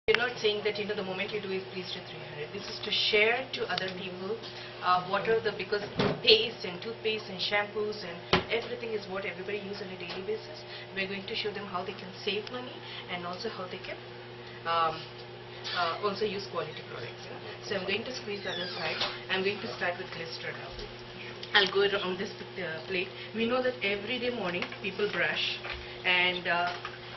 We're not saying that the moment you do it, please do 300. This is to share to other people what are because paste and toothpaste and shampoos and everything is what everybody uses on a daily basis. We're going to show them how they can save money and also how they can also use quality products. So I'm going to squeeze the other side. I'm going to start with glycerin now. I'll go on this plate. We know that every day morning people brush, and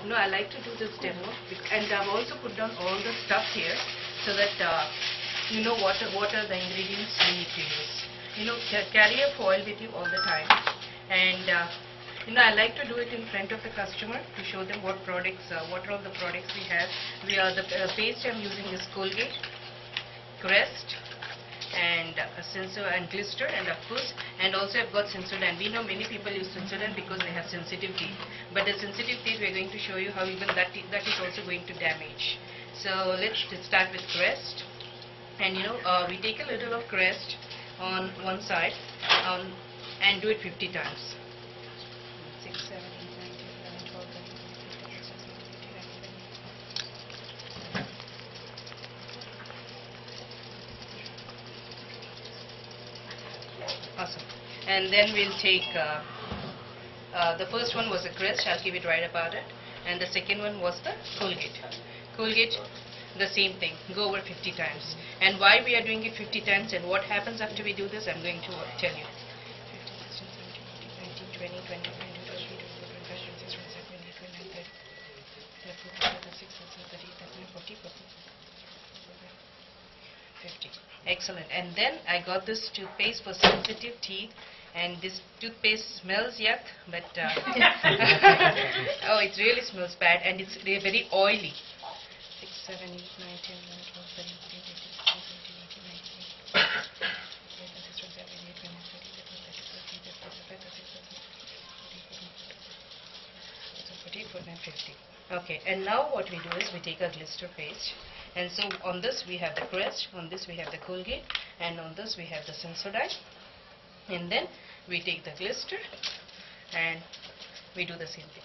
I like to do this demo, and I've also put down all the stuff here so that you know what are the ingredients you need to use. Carry a foil with you all the time, and I like to do it in front of the customer to show them what products, what are all the products we have. The paste I'm using is Colgate, Crest, and Sensor and Glister, and of course, and also I've got Sensodyne. We know many people use Sensodyne because they have sensitive teeth, but the sensitive teeth we're going to show you how even that is also going to damage. So let's start with Crest, and we take a little of Crest on one side and do it 50 times. 6, 7, 8, 9, 10, 11, 12, 13, 14, 15, 16, 17, 18, 19, 20. Awesome. And then we'll take the first one was the Crest. I'll give it right about it. And the second one was the Colgate. Colgate, the same thing. Go over 50 times. And why we are doing it 50 times and what happens after we do this, I'm going to tell you. 15, 16, 17, 18, 19, 20, 21, 22, 23, 24, 25, 50. Excellent. And then I got this toothpaste for sensitive teeth, and this toothpaste smells yuck, but oh, it really smells bad, and it's very oily. 6, 7, 8, 9, 10, 11, 12, 13, 14, 15, 16, 17, 18, 19, 20, 50. Okay, and now what we do is we take a Glister paste, and so on this we have the Crest, on this we have the Colgate, and on this we have the Sensodyne, and then we take the Glister and we do the same thing.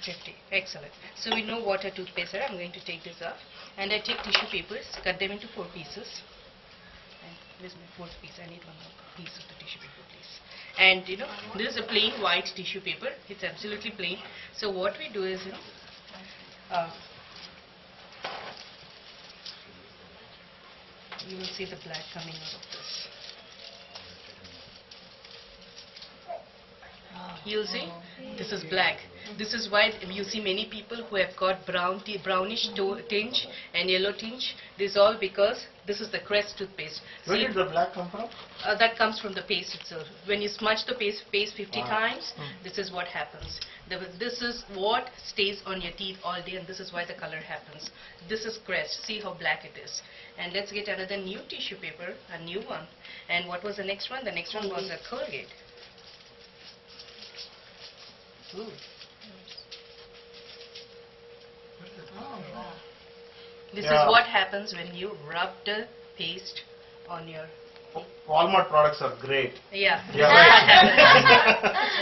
50. Excellent. So we know what a toothpaste are. I'm going to take this off, and I take tissue papers, cut them into 4 pieces. And this is my 4th piece. I need one more piece of the tissue paper, please. And this is a plain white tissue paper. It's absolutely plain. So what we do is you will see the black coming out of this. You'll see this is black. This is why you see many people who have got brownish tinge and yellow tinge. This is all because this is the Crest toothpaste. Where did the black come from? That comes from the paste itself. When you smudge the paste 50 times, this is what happens. This is what stays on your teeth all day, and this is why the color happens. This is Crest. See how black it is. And let's get another new tissue paper, a new one. And what was the next one? The next one was a Colgate. Ooh. This is what happens when you rub the paste on your... Walmart products are great. Yeah.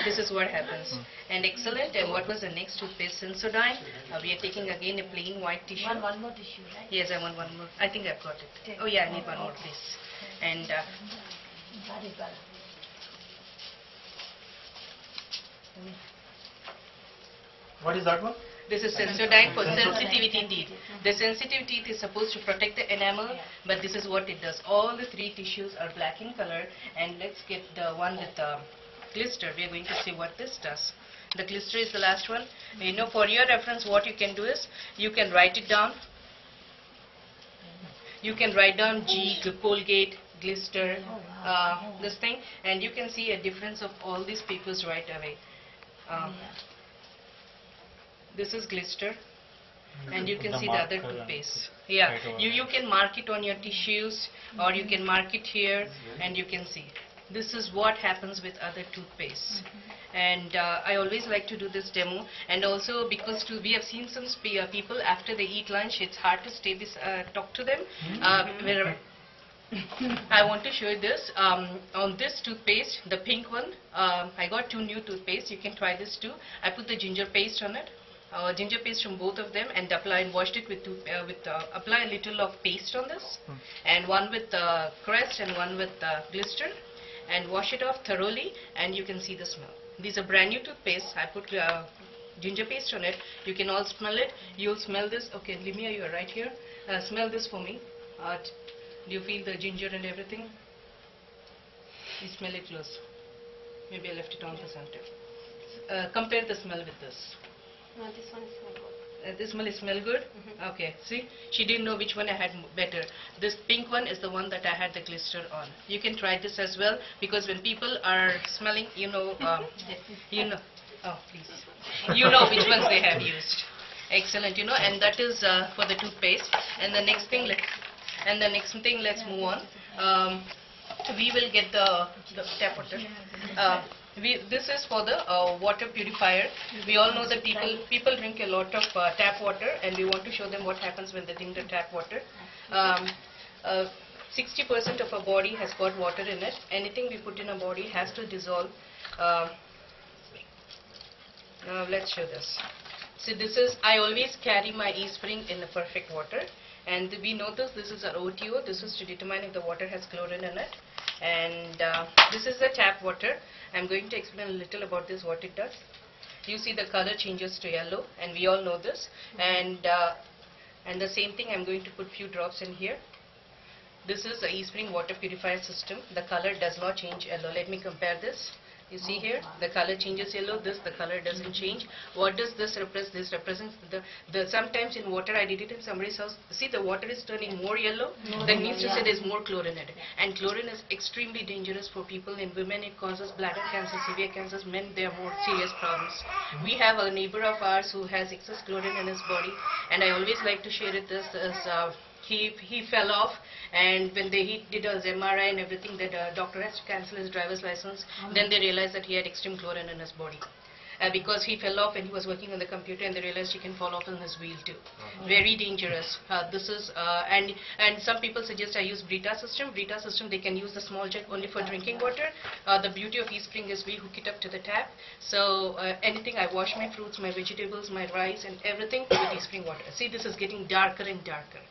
This is what happens. And excellent. And what was the next toothpaste? Sensodyne. We are taking again a plain white tissue. One more tissue, right? Yes, I want one more. I think I've got it. Oh yeah, I need one more, please. And what is that one? this is Sensodyne for sensitivity teeth. The sensitive teeth is supposed to protect the enamel, but this is what it does. All the 3 tissues are black in color, and let's get the one with the Glister. We are going to see what this does. The Glister is the last one. For your reference, what you can do is you can write it down. You can write down Colgate, Glister, this thing, and you can see a difference of all these papers right away. This is Glister, and you can see the other toothpaste. Yeah, you can mark it on your tissues, or you can mark it here, and you can see. This is what happens with other toothpastes. And I always like to do this demo, and also because we have seen some people after they eat lunch, it's hard to talk to them. I want to show you this. On this toothpaste, the pink one, I got 2 new toothpaste. You can try this too. I put the ginger paste on it. Ginger paste from both of them, and washed it with apply a little of paste on this, and one with crest and one with glycerin, and wash it off thoroughly, and you can see the smell. These are brand new toothpaste. I put ginger paste on it. You can all smell it. You'll smell this. Okay, Limia, you are right here. Smell this for me. Do you feel the ginger and everything? You smell it close. Maybe I left it on for some time. Compare the smell with this. No, this one smells good. This one smell good? Okay, see, she didn't know which one I had better. This pink one is the one that I had the glycerin on. You can try this as well, because when people are smelling, you know, oh please, you know which ones they have used. Excellent, you know, and that is for the toothpaste. And the next thing, let's move on. We will get the tap water. This is for the water purifier. We all know that people drink a lot of tap water, and we want to show them what happens when they drink the tap water. 60% of our body has got water in it. Anything we put in our body has to dissolve. Let's show this. So this is, I always carry my e-spring in the perfect water, and we know this is our OTO. This is to determine if the water has chlorine in it. And this is the tap water. I'm going to explain a little about this, what it does. You see the color changes to yellow, and we all know this. And the same thing, I'm going to put few drops in here. This is the e-spring water purifier system. The color does not change yellow. Let me compare this. You see here, the color changes yellow. The color doesn't change. What does this represent? This represents sometimes in water, I did it in somebody's house. See, the water is turning more yellow. That means to say there's more chlorine in it. And chlorine is extremely dangerous for people. In women, it causes bladder cancer, severe cancers. Men, they have more serious problems. We have a neighbor of ours who has excess chlorine in his body, and I always like to share it. This is he fell off, and when he did his MRI and everything, the doctor has to cancel his driver's license. Then they realized that he had extreme chlorine in his body. Because he fell off and he was working on the computer, and they realized he can fall off on his wheel too. Very dangerous. This is and some people suggest I use Brita system. Brita system, they can use the small jug only for drinking water. The beauty of e-spring is we hook it up to the tap. So anything, I wash my fruits, my vegetables, my rice, and everything with e-spring water. See, this is getting darker and darker.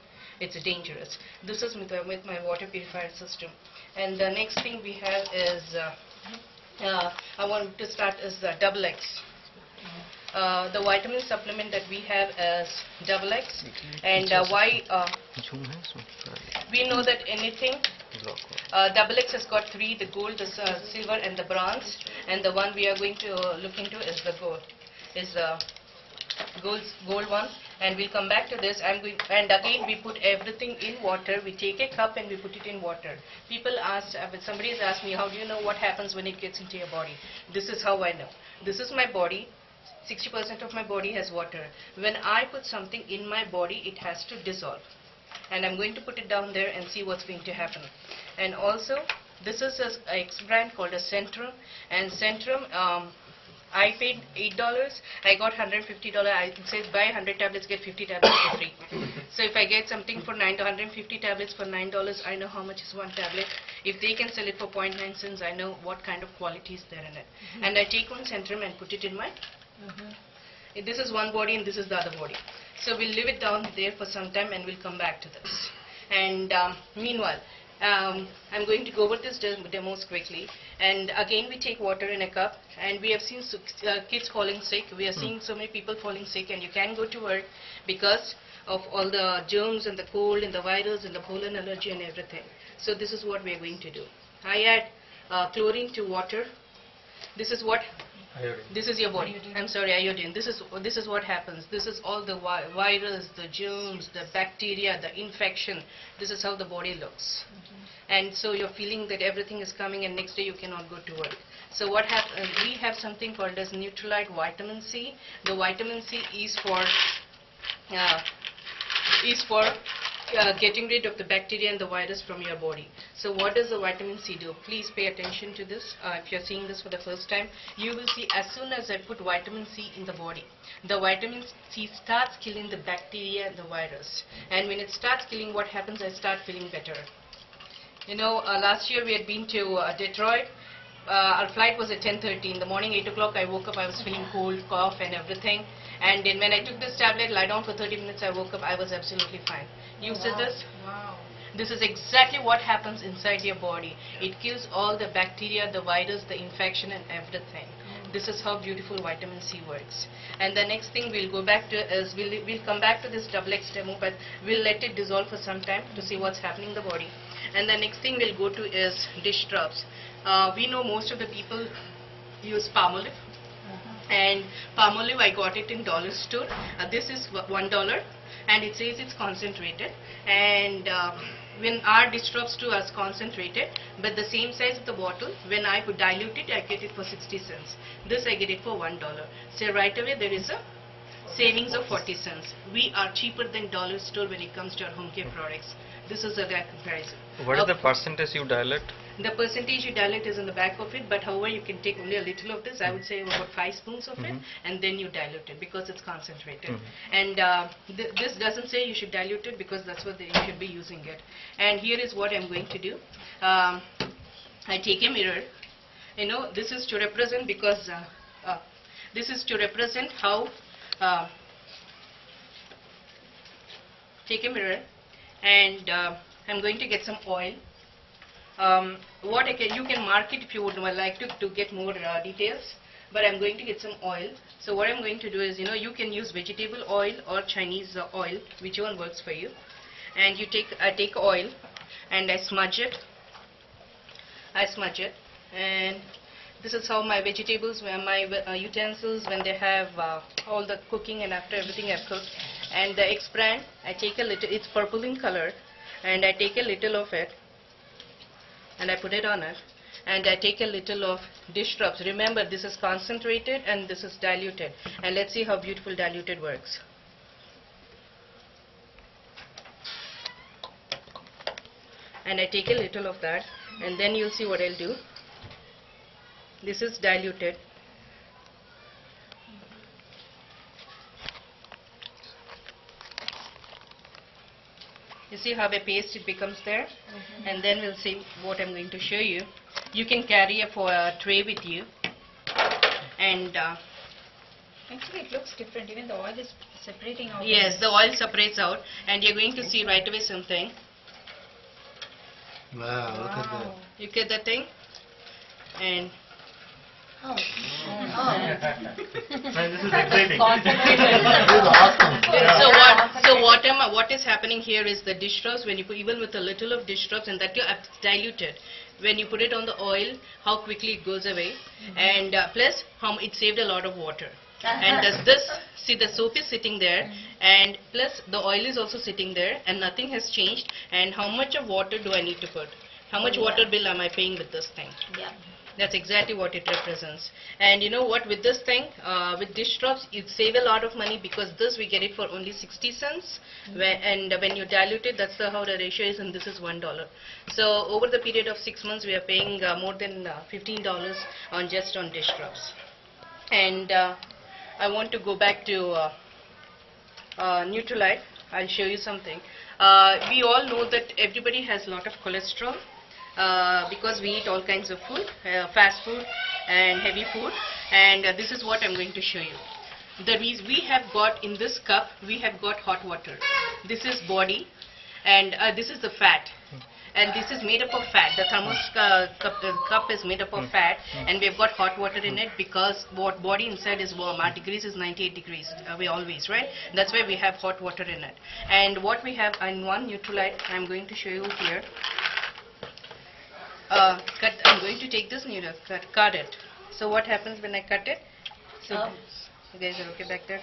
It's dangerous. This is with my water purifier system. And the next thing we have is, I want to start is the double X. The vitamin supplement that we have is double X. And why? We know that anything, double X has got 3, the gold, the silver, and the bronze. And the one we are going to look into is the gold. Is the gold one. And we'll come back to this. And again, we put everything in water. We take a cup and we put it in water. People asked, somebody has asked me, how do you know what happens when it gets into your body? This is how I know. This is my body. 60% of my body has water. When I put something in my body, it has to dissolve. And I'm going to put it down there and see what's going to happen. And also, this is an X brand called a Centrum. And Centrum, I paid $8. I got $150. It says buy 100 tablets, get 50 tablets for free. So if I get something for 150 tablets for $9, I know how much is one tablet. If they can sell it for 0.9 cents, I know what kind of quality is there in it. And I take one Centrum and put it in my. This is one body and this is the other body. So we'll leave it down there for some time and we'll come back to this. And meanwhile, I'm going to go over this demos quickly. And again, we take water in a cup, and we have seen kids falling sick. We are seeing so many people falling sick, and you can't go to work because of all the germs and the cold and the virus and the pollen allergy and everything. So this is what we are going to do. I add chlorine to water. This is what. Iodine. This is your body. I'm sorry, iodine. This is what happens. This is all the virus, the germs, the bacteria, the infection. This is how the body looks. And so you're feeling that everything is coming, and next day you cannot go to work. So what happens? We have something called as Neutralite vitamin C. The vitamin C is for getting rid of the bacteria and the virus from your body. So what does the vitamin C do? Please pay attention to this. If you're seeing this for the first time, you will see as soon as I put vitamin C in the body, the vitamin C starts killing the bacteria and the virus. And when it starts killing, what happens? I start feeling better. Last year we had been to Detroit. Our flight was at 10:30 in the morning. 8 o'clock I woke up. I was feeling cold, cough and everything. And then when I took this tablet, lie down for 30 minutes, I woke up. I was absolutely fine. You said this? Wow. This is exactly what happens inside your body. It kills all the bacteria, the virus, the infection and everything. This is how beautiful vitamin C works. And the next thing we'll go back to is, we'll come back to this XX demo, but we'll let it dissolve for some time to see what's happening in the body. And the next thing we'll go to is dish scrubs. We know most of the people use Palmolive. And Palmolive, I got it in dollar store. This is $1 and it says it's concentrated. And when our dish scrubs too is concentrated, but the same size of the bottle, when I would dilute it, I get it for 60 cents. This I get it for $1. So right away there is a savings of 40 cents. We are cheaper than dollar store when it comes to our home care products. This is a direct comparison. What is the percentage you dilute? The percentage you dilute is in the back of it, but however you can take only a little of this, I would say about 5 spoons of it, and then you dilute it because it's concentrated. And this doesn't say you should dilute it because that's what you should be using it. And here is what I'm going to do. I take a mirror. This is to represent because this is to represent how. Take a mirror, and I'm going to get some oil. You can mark it if you would like to get more details, but I'm going to get some oil. So what I'm going to do is, you can use vegetable oil or Chinese oil, which one works for you. And I take oil and I smudge it. And this is how my vegetables, my utensils, when they have all the cooking and after everything I've cooked. And the X brand, I take a little, it's purple in color, and I take a little of it and I put it on it, and I take a little of dish scrubs. Remember, this is concentrated and this is diluted, and let's see how beautiful diluted works. And I take a little of that, and then you'll see what I'll do. This is diluted. You see how a paste it becomes there? And then we'll see what I'm going to show you. You can carry a tray with you. And Actually, it looks different. Even the oil is separating out. yes, the oil separates out, and you're going to see right away something. Wow, look at that. You get that thing? And Oh. Man, this is exciting. Concentrated. This is awesome. Yeah. so what is happening here is the dish scrubs, when you put, even with a little of dish scrubs, and that you have diluted, when you put it on the oil, how quickly it goes away, and plus how it saved a lot of water. And does this, see the soap is sitting there, and plus the oil is also sitting there, and nothing has changed. And how much of water do I need to put? How much water bill am I paying with this thing? Yeah. That's exactly what it represents. And you know what, with this thing, with dish scrubs, you save a lot of money, because this we get it for only 60 cents. And when you dilute it, that's how the ratio is, and this is $1. So over the period of 6 months, we are paying more than $15 on just on dish scrubs. And I want to go back to Nutrilite. I'll show you something. We all know that everybody has a lot of cholesterol. Because we eat all kinds of food, fast food and heavy food, and this is what I'm going to show you. The reason we have got in this cup, we have got hot water. This is body, and this is the fat, and this is made up of fat. The thermos cup is made up of fat, and we've got hot water in it because what body inside is warm. Our degrees is 98 degrees. We always, right? That's why we have hot water in it. And what we have in one Nutrilite, I'm going to show you here. I'm going to take this needle, cut it. So what happens when I cut it? So you guys are okay back there?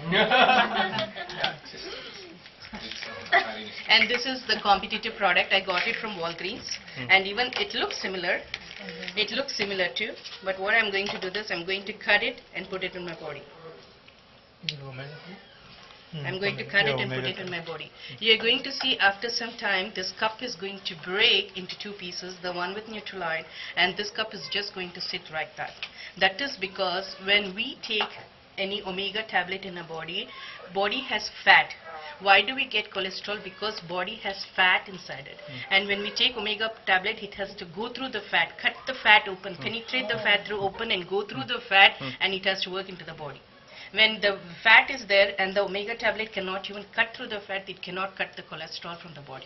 And this is the competitive product. I got it from Walgreens, and even it looks similar. It looks similar too. But what I'm going to do is I'm going to cut it and put it in my body. I'm going to cut it and put it in my body. You're going to see after some time this cup is going to break into two pieces, the one with Nutrilite, and this cup is just going to sit like that. That is because when we take any omega tablet in our body has fat. Why do we get cholesterol? Because body has fat inside it. And when we take omega tablet, it has to go through the fat, cut the fat open, penetrate the fat through open and go through the fat, and it has to work into the body. When the fat is there and the omega tablet cannot even cut through the fat, it cannot cut the cholesterol from the body.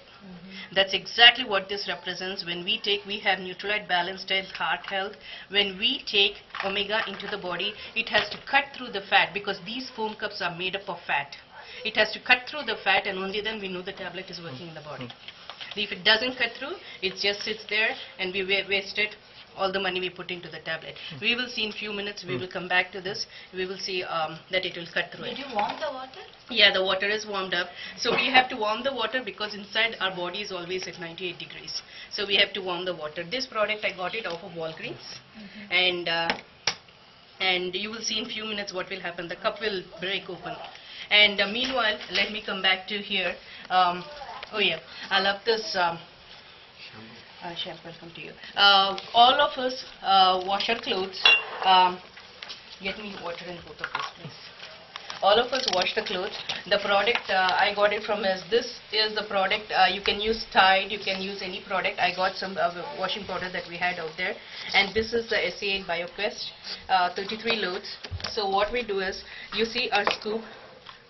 That's exactly what this represents. When we take, we have neutralite, balanced health, heart health. When we take omega into the body, it has to cut through the fat because these foam cups are made up of fat. It has to cut through the fat, and only then we know the tablet is working in the body. If it doesn't cut through, it just sits there and we wasted all the money we put into the tablet. We will see in few minutes, we will come back to this. We will see that it will cut through it. Did you warm the water? Yeah, the water is warmed up. So we have to warm the water because inside our body is always at 98 degrees. So we have to warm the water. This product, I got it off of Walgreens. And you will see in few minutes what will happen. The cup will break open. And meanwhile, let me come back to here. Oh yeah, I love this shampoo. Come to you. All of us wash our clothes. Get me water in both of these, please. All of us wash the clothes. The product I got it from this is the product. You can use Tide, you can use any product. I got some washing powder that we had out there. And this is the SA8 BioQuest, 33 loads. So what we do is, you see our scoop.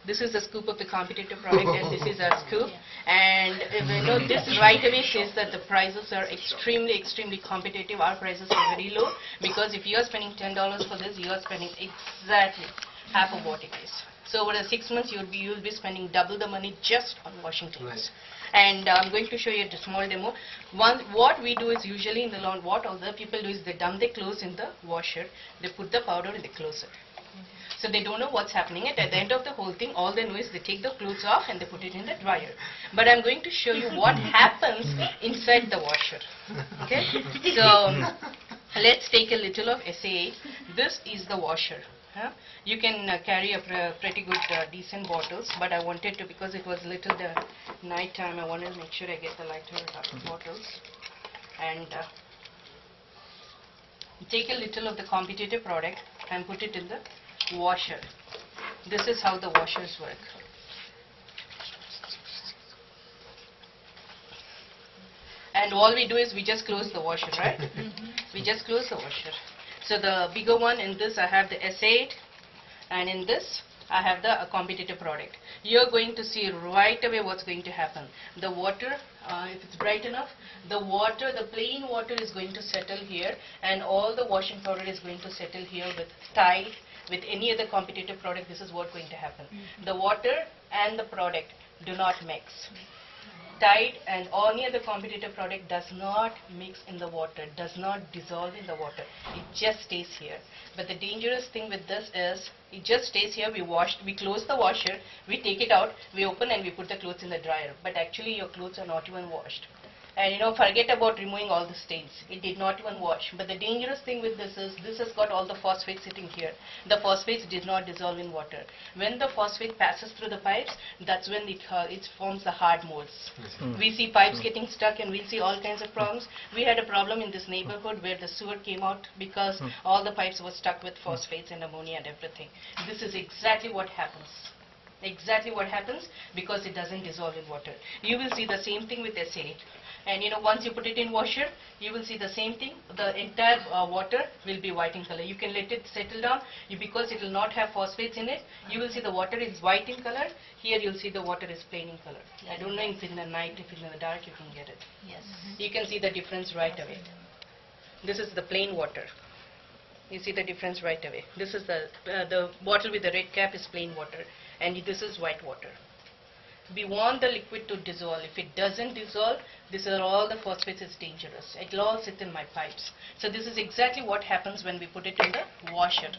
This is the scoop of the competitor product, and this is our scoop. And you know, this right away says that the prices are extremely competitive. Our prices are very low because if you are spending $10 for this, you are spending exactly half of what it is. So over the 6 months, you'll be spending double the money just on washing clothes. And I'm going to show you a small demo. What we do is usually in the lawn, what other people do is they dump their clothes in the washer, they put the powder and they close it. So they don't know what's happening. At the end of the whole thing, all they know is they take the clothes off and they put it in the dryer. But I'm going to show you what happens inside the washer. Okay? So let's take a little of SA8. This is the washer. You can carry a pretty good decent bottles, but I wanted to, because it was little night time, I wanted to make sure I get the lighter bottles. And take a little of the competitive product and put it in the washer. This is how the washers work. And all we do is we just close the washer, right? We just close the washer. So the bigger one, in this I have the SA8, and in this I have the competitor product. You're going to see right away what's going to happen. The water, if it's bright enough, the plain water is going to settle here, and all the washing powder is going to settle here with Tide, with any other competitive product. This is what's going to happen. The water and the product do not mix. Tide and any other competitive product does not mix in the water, does not dissolve in the water. It just stays here. But the dangerous thing with this is, it just stays here. We close the washer, we take it out, we open and we put the clothes in the dryer. But actually your clothes are not even washed. And you know, forget about removing all the stains. It did not even wash. But the dangerous thing with this is, this has got all the phosphate sitting here. The phosphates did not dissolve in water. When the phosphate passes through the pipes, that's when it forms the hard molds. We see pipes getting stuck, and we'll see all kinds of problems. We had a problem in this neighborhood where the sewer came out because all the pipes were stuck with phosphates and ammonia and everything. This is exactly what happens. Exactly what happens because it doesn't dissolve in water. You will see the same thing with SA8. And you know, once you put it in washer, you will see the same thing. The entire water will be white in color. You can let it settle down. Because it will not have phosphates in it, you will see the water is white in color. Here you'll see the water is plain in color. I don't know if in the night, if in the dark you can get it. Yes. You can see the difference right away. This is the plain water. You see the difference right away. This is the bottle with the red cap is plain water, and this is white water. We want the liquid to dissolve. If it doesn't dissolve, this is all the phosphates is dangerous. It will all sit in my pipes. So this is exactly what happens when we put it in the washer.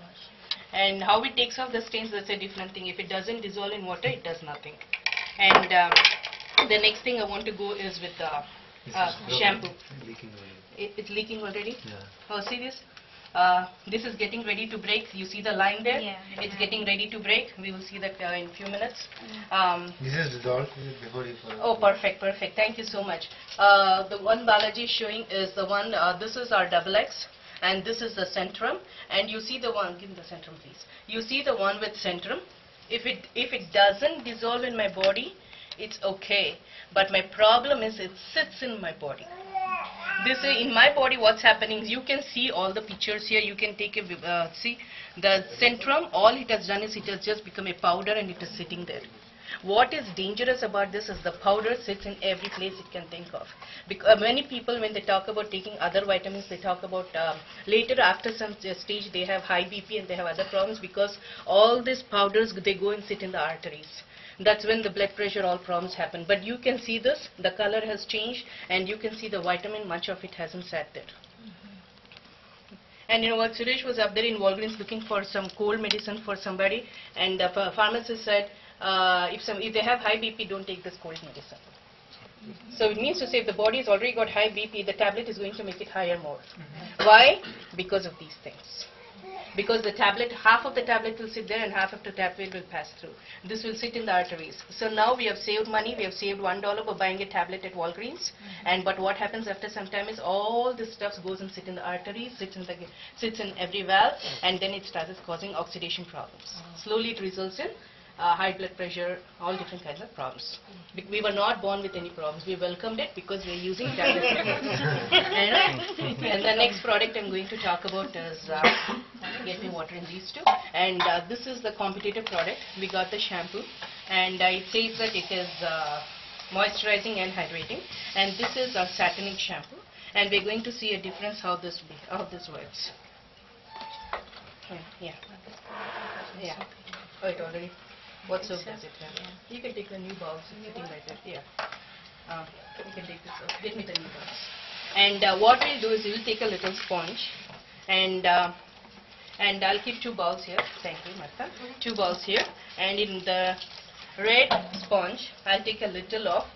And how it takes off the stains, that's a different thing. If it doesn't dissolve in water, it does nothing. And the next thing I want to go is with the shampoo. It's leaking already? Yeah. Oh, see this? This is getting ready to break. You see the line there? Yeah. It's getting ready to break. We will see that in a few minutes. This is dissolved before you put. Oh, perfect. Thank you so much. The one Balaji is showing is the one, this is our XX, and this is the Centrum. And you see the one, give me the Centrum please. You see the one with Centrum. If it doesn't dissolve in my body, it's okay. But my problem is it sits in my body. This in my body, what's happening is you can see all the pictures here. You can take a see the centrum. All it has done is it has just become a powder and it is sitting there. What is dangerous about this is the powder sits in every place it can think of. Because many people, when they talk about taking other vitamins, they talk about later after some stage they have high BP and they have other problems because all these powders, they go and sit in the arteries. That's when the blood pressure, all problems happen. But you can see this, the color has changed, and you can see the vitamin, much of it hasn't sat there. And you know what, Suresh was up there in Walgreens looking for some cold medicine for somebody, and the pharmacist said, if they have high BP, don't take this cold medicine. So it means to say if the body has already got high BP, the tablet is going to make it higher more. Why? Because of these things. Because the tablet, half of the tablet will sit there and half of the tablet will pass through. This will sit in the arteries. So now we have saved money. We have saved $1 for buying a tablet at Walgreens. But what happens after some time is all this stuff goes and sits in the arteries, sits in every valve, and then it starts causing oxidation problems. Slowly it results in high blood pressure, all different kinds of problems. We were not born with any problems. We welcomed it because we are using tablets. And the next product I'm going to talk about is, get me water in these two. And this is the competitive product. We got the shampoo. And it says that it is moisturizing and hydrating. And this is a satinic shampoo. And we're going to see a difference how this works. Yeah. Oh, it already. What soap does it have? You can take the new box, sitting right there. Yeah. You can take this off. Get me the new box. And what we'll do is we'll take a little sponge, and I'll keep 2 balls here. Thank you, Martha. 2 balls here, and in the red sponge, I'll take a little off.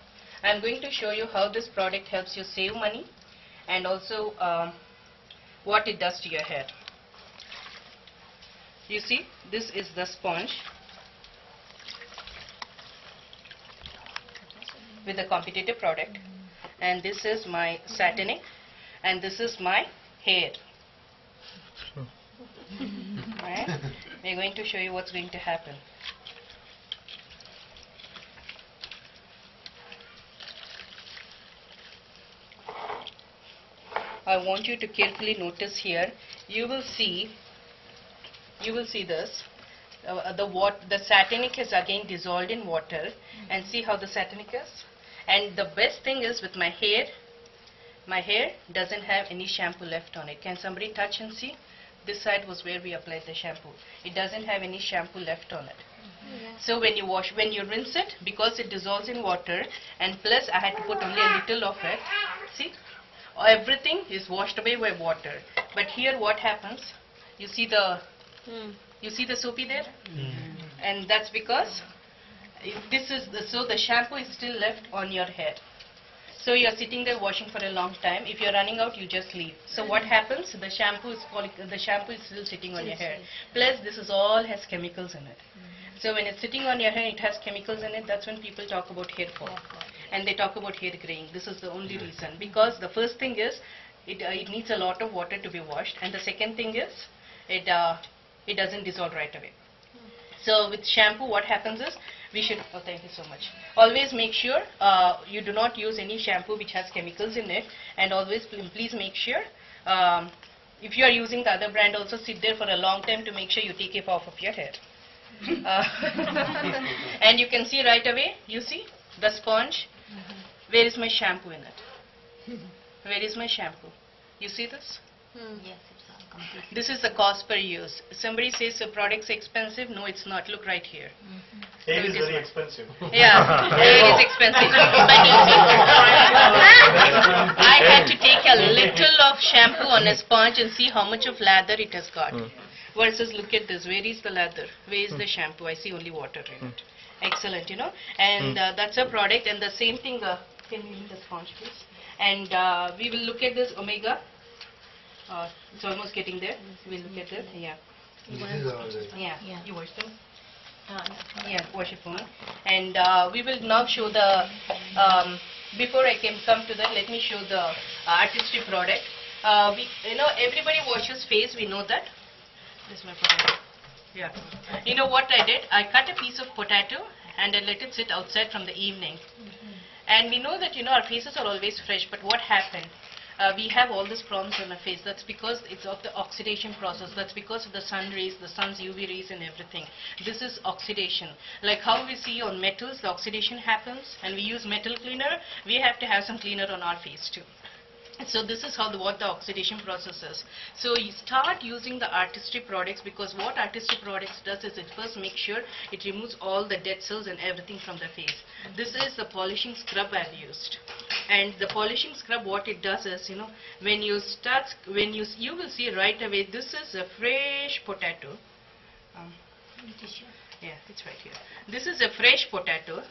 I'm going to show you how this product helps you save money, and also what it does to your hair. You see, this is the sponge with a competitive product, and this is my satinic, and this is my hair. Right? We're going to show you what's going to happen. I want you to carefully notice here. You will see this. The satinic is again dissolved in water, and see how the satinic is. And the best thing is with my hair doesn't have any shampoo left on it. Can somebody touch and see? This side was where we applied the shampoo. It doesn't have any shampoo left on it. So when you rinse it, because it dissolves in water, and plus I had to put only a little of it, see, everything is washed away by water. But here what happens, you see the soapy there? And that's because the shampoo is still left on your hair. So you are sitting there washing for a long time. If you are running out, you just leave. So what happens? The shampoo is still sitting on your hair. Plus this is all has chemicals in it. So when it's sitting on your hair, it has chemicals in it. That's when people talk about hair fall, and they talk about hair graying. This is the only reason. Because the first thing is it needs a lot of water to be washed, and the second thing is it doesn't dissolve right away. So with shampoo, what happens is thank you so much. Always make sure you do not use any shampoo which has chemicals in it, and always please make sure if you are using the other brand, also sit there for a long time to make sure you take it off of your hair. And you can see right away, you see the sponge. Where is my shampoo in it? Where is my shampoo? You see this? Yes, it's all complete. This is the cost per use. Somebody says the product's expensive. No, it's not. Look right here. Hair is very expensive. Yeah, hair is expensive. But you see, I had to take a little of shampoo on a sponge and see how much of lather it has got. Versus look at this. Where is the lather? Where is the shampoo? I see only water in it. Excellent, you know. And that's a product. And the same thing, can you give me the sponge, please? And we will look at this omega. It's almost getting there. We'll look at this. Yeah. Yeah. You wash them? Yeah, wash your phone. And we will now show the, before I come to that, let me show the artistry product. Everybody washes face, we know that. This is my product. Yeah. You know what I did? I cut a piece of potato and I let it sit outside from the evening. And we know that, our faces are always fresh, but what happened? We have all these problems on our face. That's because it's of the oxidation process. That's because of the sun rays, the sun's UV rays and everything. This is oxidation. Like how we see on metals, the oxidation happens, and we use metal cleaner, we have to have some cleaner on our face too. So this is how what the oxidation process is. So you start using the artistry products, because what artistry products does is it first makes sure it removes all the dead cells and everything from the face. This is the polishing scrub I've used. And the polishing scrub, what it does is, when you will see right away, this is a fresh potato. Yeah, it's right here. This is a fresh potato,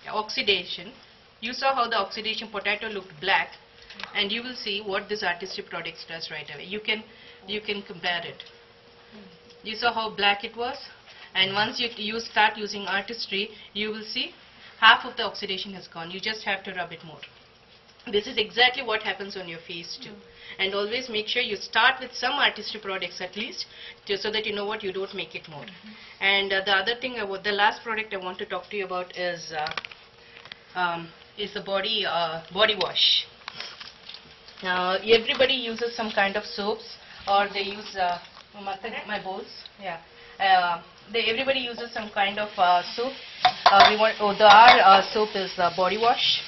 oxidation. You saw how the oxidation potato looked black. And you will see what this artistry products does right away. You can compare it. You saw how black it was, and once you start using artistry, you will see half of the oxidation has gone. You just have to rub it more. This is exactly what happens on your face too. And always make sure you start with some artistry products at least, so that you don't make it more. And the other thing, the last product I want to talk to you about is the body wash. Everybody uses some kind of soaps, or they use my bowls. Yeah, everybody uses some kind of soap. Our soap is body wash,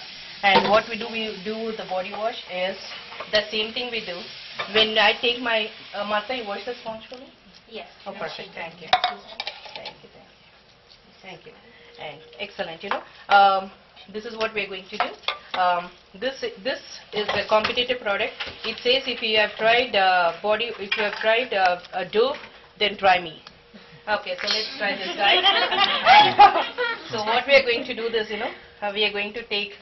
and what we do the body wash is the same thing we do. When I take my Martha, you wash the sponge for me? Yes. Oh, perfect. Thank you. Thank you. And excellent. This is what we are going to do. This is the competitive product. It says if you have tried dough, then try me. Okay, so let's try this, guys. So what we are going to do this, we are going to take.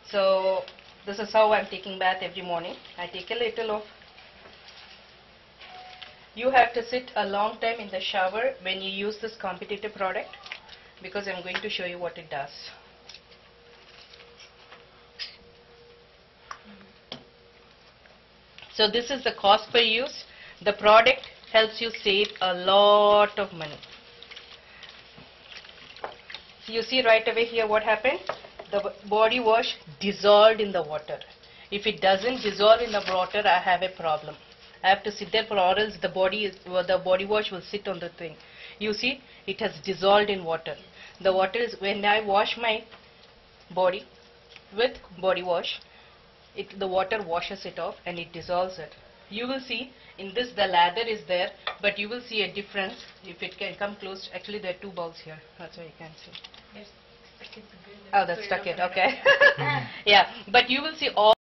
So this is how I'm taking bath every morning. I take a little of. You have to sit a long time in the shower when you use this competitive product, because I'm going to show you what it does. So this is the cost per use. The product helps you save a lot of money. So you see right away here what happened? The body wash dissolved in the water. If it doesn't dissolve in the water, I have a problem. I have to sit there, for or else the body wash will sit on the thing. You see, it has dissolved in water. The water is, when I wash my body with body wash, the water washes it off and it dissolves it. You will see in this the lather is there, but you will see a difference if it can come close. Actually, there are two bowls here. That's why you can see. Oh, that's stuck in. Okay. Yeah, but you will see all.